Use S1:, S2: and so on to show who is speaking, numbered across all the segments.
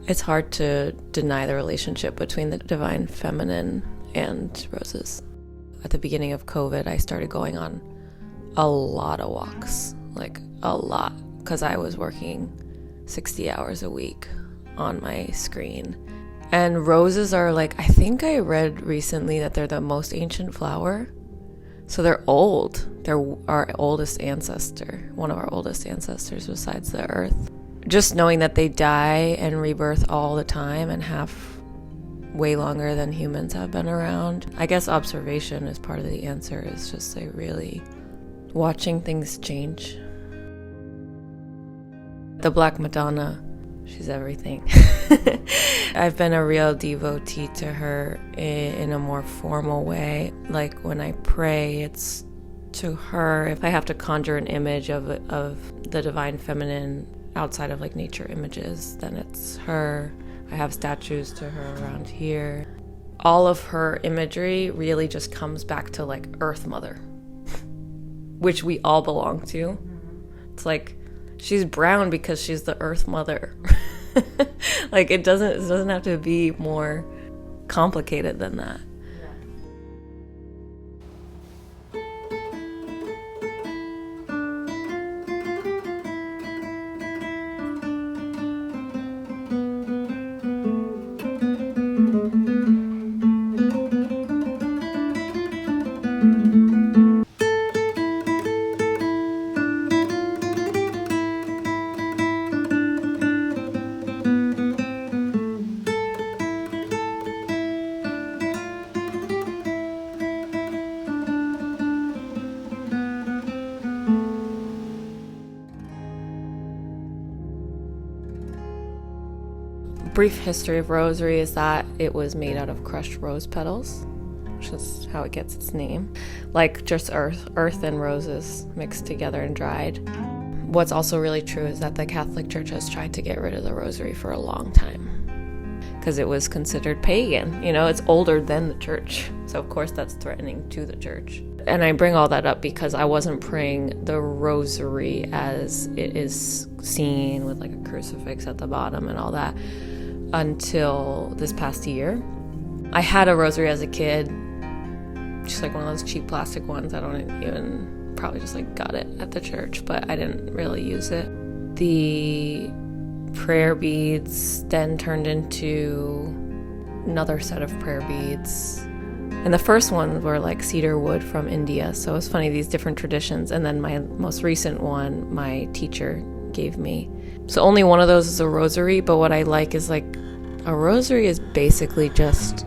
S1: It's hard to deny the relationship between the divine feminine and roses. At the beginning of COVID, I started going on a lot of walks, like a lot, because I was working 60 hours a week on my screen. And roses are like, I think I read recently that they're the most ancient flower. So they're old. They're our oldest ancestor, one of our oldest ancestors besides the earth. Just knowing that they die and rebirth all the time and have way longer than humans have been around. I guess observation is part of the answer, is just like really watching things change. The Black Madonna, she's everything. I've been a real devotee to her in a more formal way. Like when I pray, it's to her. If I have to conjure an image of the divine feminine outside of like nature images, then it's her. I have statues to her around here. All of her imagery really just comes back to like Earth Mother, which we all belong to. It's like she's brown because she's the Earth Mother. Like it doesn't have to be more complicated than that. Brief history of rosary is that it was made out of crushed rose petals, which is how it gets its name. Like just earth and roses mixed together and dried. What's also really true is that the Catholic Church has tried to get rid of the rosary for a long time because it was considered pagan. You know, it's older than the church. So of course that's threatening to the church. And I bring all that up because I wasn't praying the rosary as it is seen with like a crucifix at the bottom and all that until this past year. I had a rosary as a kid, just like one of those cheap plastic ones. I don't even, probably just like got it at the church, but I didn't really use it. The prayer beads then turned into another set of prayer beads. And the first ones were like cedar wood from India. So it's funny, these different traditions. And then my most recent one, my teacher gave me. So only one of those is a rosary, but what I like is like a rosary is basically just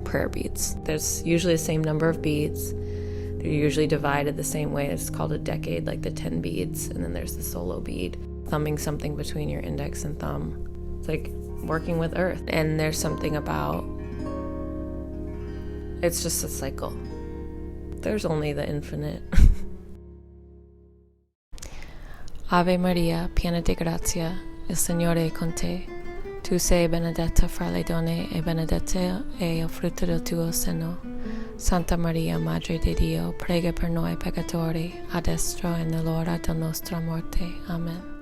S1: prayer beads. There's usually the same number of beads. They're usually divided the same way. It's called a decade, like the 10 beads. And then there's the solo bead, thumbing something between your index and thumb. It's like working with earth. And there's something about, it's just a cycle. There's only the infinite. Ave Maria, piena di grazia, il Signore è con te. Tu sei benedetta fra le donne e benedetto è il frutto del tuo seno. Santa Maria, Madre di Dio, prega per noi peccatori, adesso e nell'ora della nostra morte. Amen.